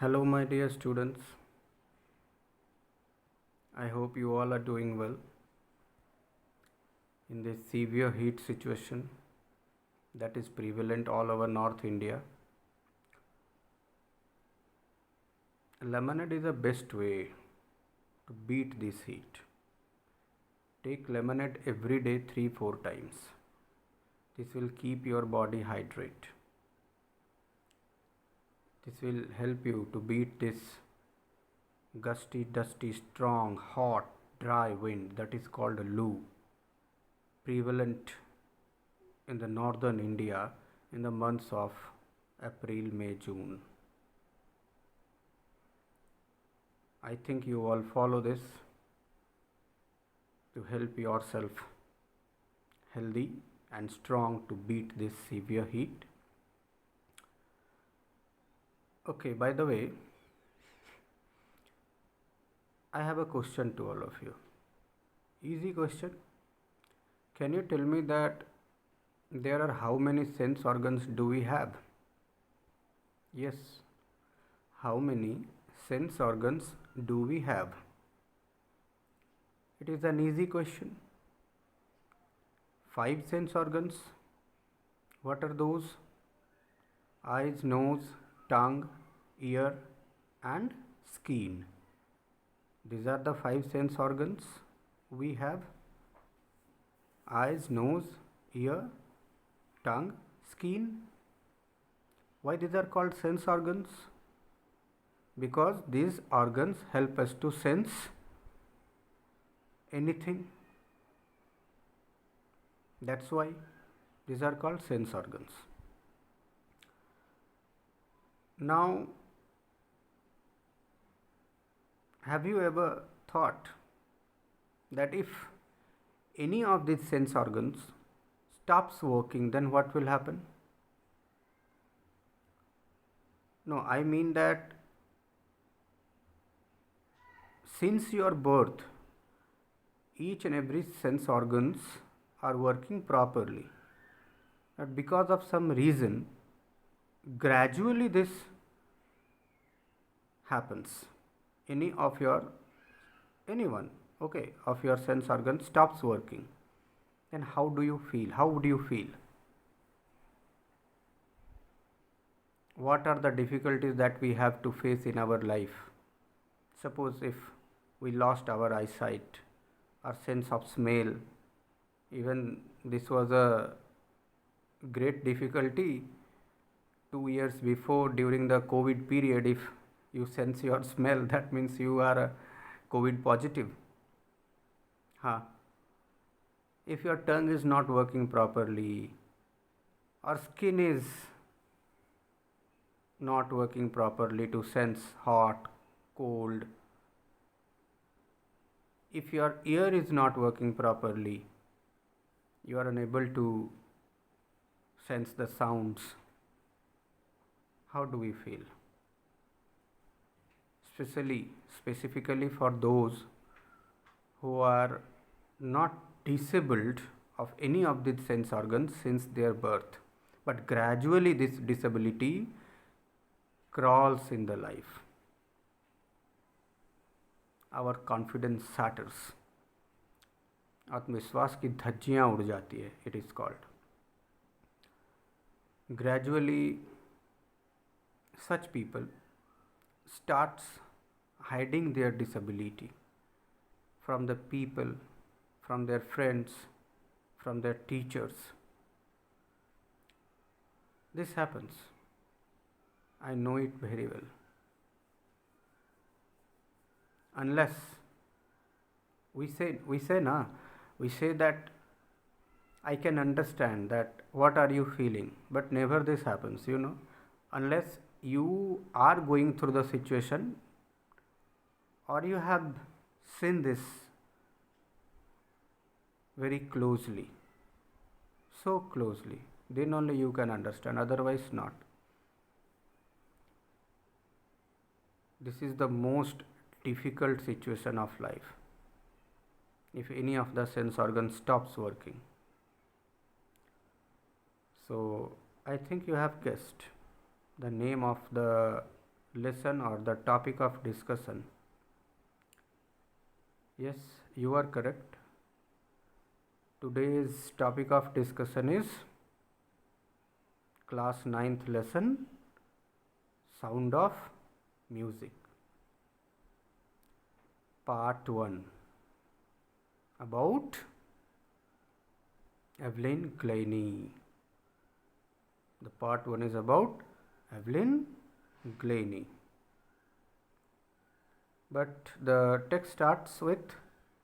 Hello, my dear students. I hope you all are doing well in this severe heat situation that is prevalent all over North India. Lemonade is the best way to beat this heat. Take lemonade every day 3-4 times. This will keep your body hydrated. This will help you to beat this gusty, dusty, strong, hot, dry wind that is called a loo, prevalent in the northern India in the months of April, May, June. I think you all follow this to help yourself healthy and strong to beat this severe heat. Okay, by the way, I have a question to all of you. Easy question. Can you tell me that there are how many sense organs do we have? Yes. How many sense organs do we have? It is an easy question. 5 sense organs. What are those? Eyes, nose, tongue, ear and skin. These are the 5 sense organs we have. Eyes, nose, ear, tongue, skin. Why these are called sense organs? Because these organs help us to sense anything. That's why these are called sense organs. Now, have you ever thought that if any of these sense organs stops working, then what will happen? No, I mean that since your birth, each and every sense organs are working properly. But because of some reason, gradually this happens. Anyone of your sense organs stops working. Then how do you feel? How would you feel? What are the difficulties that we have to face in our life? Suppose if we lost our eyesight, our sense of smell, even this was a great difficulty 2 years before during the COVID period. If you sense your smell, that means you are COVID positive. If your tongue is not working properly, or skin is not working properly to sense hot, cold, if your ear is not working properly, you are unable to sense the sounds. How do we feel? Specifically for those who are not disabled of any of these sense organs since their birth, but gradually this disability crawls in the life. Our confidence shatters. आत्मविश्वास की धज्जियाँ उड़ जाती है, it is called. Gradually, such people starts hiding their disability from the people, from their friends, from their teachers. This happens. I know it very well. Unless we say that I can understand that what are you feeling, but never this happens, unless you are going through the situation or you have seen this very closely, so closely, then only you can understand, otherwise not. This is the most difficult situation of life, if any of the sense organs stops working. So I think you have guessed the name of the lesson or the topic of discussion? Yes, you are correct. Today's topic of discussion is class 9th lesson, Sound of Music, part 1, about Evelyn Glennie. The part 1 is about Evelyn Glennie. But the text starts with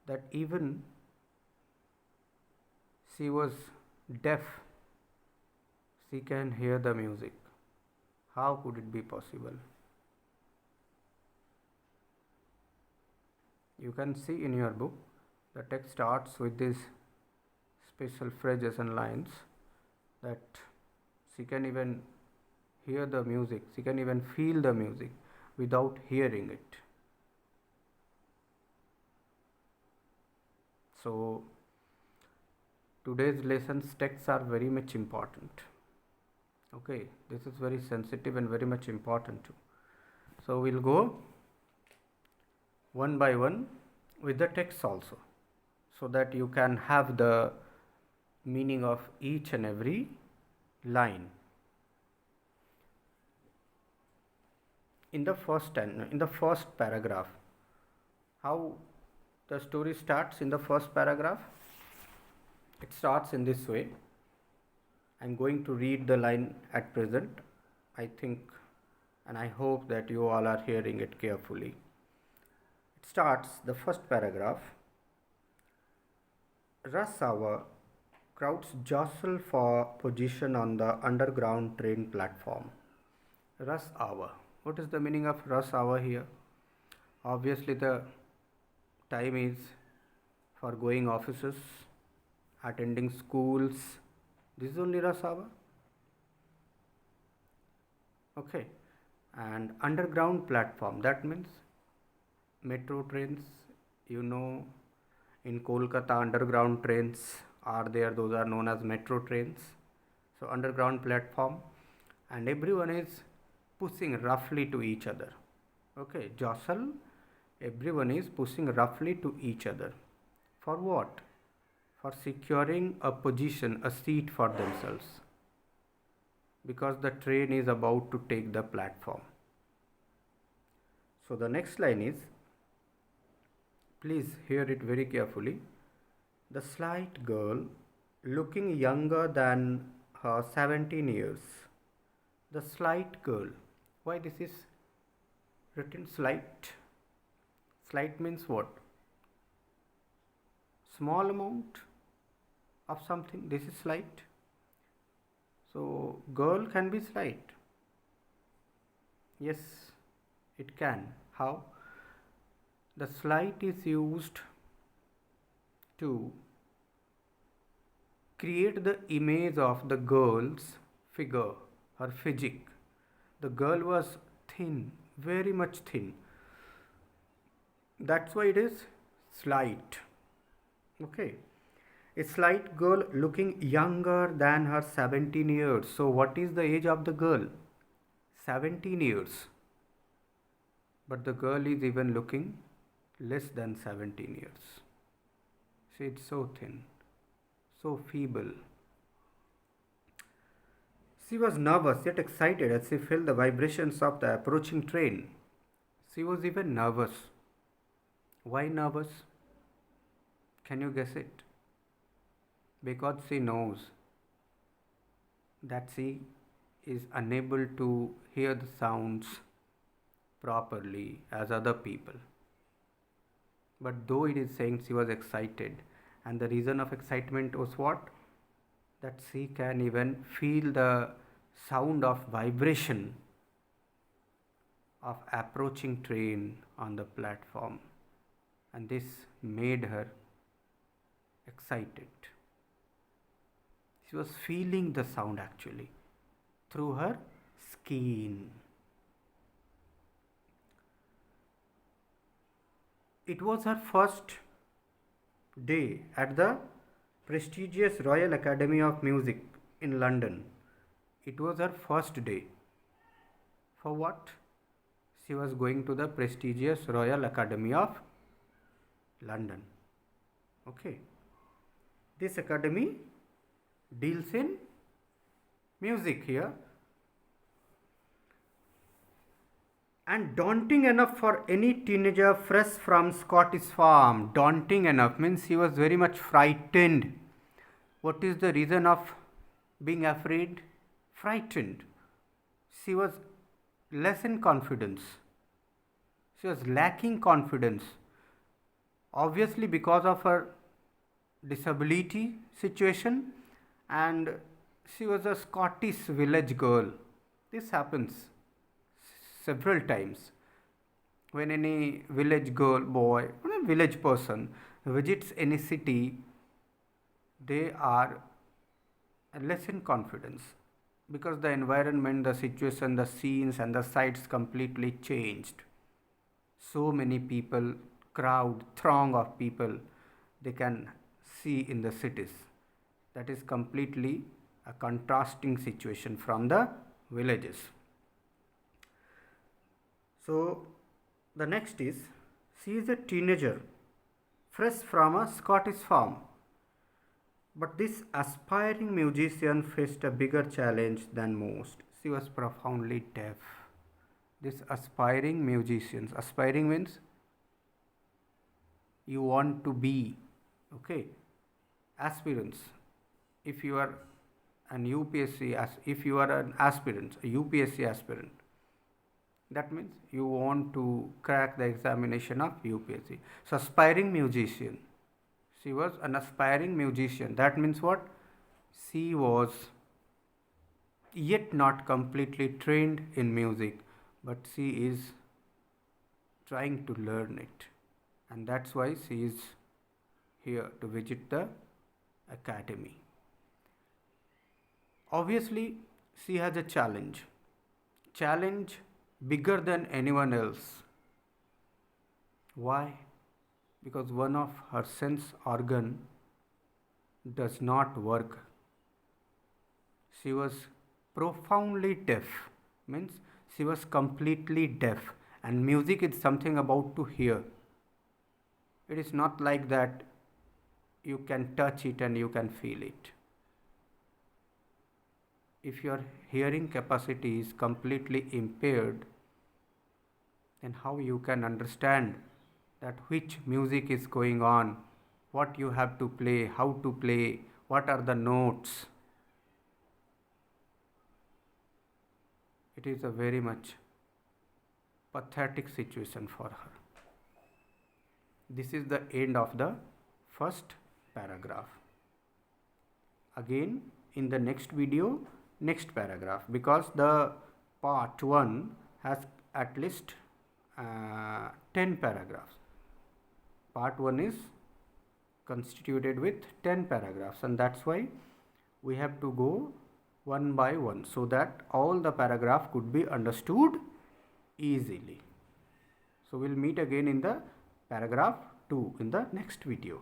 that even she was deaf, she can hear the music. How could it be possible? You can see in your book, the text starts with these special phrases and lines that she can even hear the music, she can even feel the music without hearing it. So, today's lesson's texts are very much important. Okay, this is very sensitive and very much important too. So, we'll go one by one with the text also, so that you can have the meaning of each and every line. In the first paragraph, how the story starts in the first paragraph? It starts in this way. I'm going to read the line at present. I think and I hope that you all are hearing it carefully. It starts, the first paragraph. Rush hour, crowds jostle for position on the underground train platform. Rush hour. What is the meaning of rush hour here? Obviously, the time is for going offices, attending schools. This is only rush hour. Okay. And underground platform, that means metro trains. You know, in Kolkata, underground trains are there. Those are known as metro trains. So, underground platform, and everyone is pushing roughly to each other. Okay, jostle, everyone is pushing roughly to each other. For what? For securing a position, a seat for themselves. Because the train is about to take the platform. So the next line is, please hear it very carefully. The slight girl, looking younger than her 17 years. The slight girl. Why this is written slight? Slight means what? Small amount of something. This is slight. So girl can be slight. Yes, it can. How? The slight is used to create the image of the girl's figure, her physique. The girl was thin, very much thin. That's why it is slight. Okay. A slight girl looking younger than her 17 years. So what is the age of the girl? 17 years. But the girl is even looking less than 17 years. See, it's so thin, so feeble. She was nervous yet excited as she felt the vibrations of the approaching train. She was even nervous. Why nervous? Can you guess it? Because she knows that she is unable to hear the sounds properly as other people. But though it is saying she was excited, and the reason of excitement was what? That she can even feel the sound of vibration of approaching train on the platform, and this made her excited. She was feeling the sound actually through her skin. It was her first day at the prestigious Royal Academy of Music in London. It was her first day. For what? She was going to the prestigious Royal Academy of London. Okay. This academy deals in music here. And daunting enough for any teenager fresh from Scottish farm. Daunting enough means he was very much frightened. What is the reason of being afraid? Frightened. She was less in confidence. She was lacking confidence. Obviously because of her disability situation, and she was a Scottish village girl. This happens several times when any village girl, boy, or a village person visits any city. They are less in confidence because the environment, the situation, the scenes and the sights completely changed. So many people, crowd, throng of people they can see in the cities. That is completely a contrasting situation from the villages. So the next is, she is a teenager, fresh from a Scottish farm. But this aspiring musician faced a bigger challenge than most. She was profoundly deaf. This aspiring musicians, aspiring means you want to be, okay, aspirants. If you are an UPSC, if you are an aspirant, a UPSC aspirant, that means you want to crack the examination of UPSC. So aspiring musician. She was an aspiring musician. That means what? She was yet not completely trained in music, but she is trying to learn it. And that's why she is here to visit the academy. Obviously, she has a challenge. Challenge bigger than anyone else. Why? Because one of her sense organ does not work. She was profoundly deaf, means she was completely deaf, and music is something about to hear. It is not like that you can touch it and you can feel it. If your hearing capacity is completely impaired, then how you can understand that which music is going on, what you have to play, how to play, what are the notes. It is a very much pathetic situation for her. This is the end of the first paragraph. Again in the next video, next paragraph, because the part 1 has at least 10 paragraphs. Part 1 is constituted with 10 paragraphs, and that's why we have to go one by one so that all the paragraph could be understood easily. So we'll meet again in the paragraph 2 in the next video.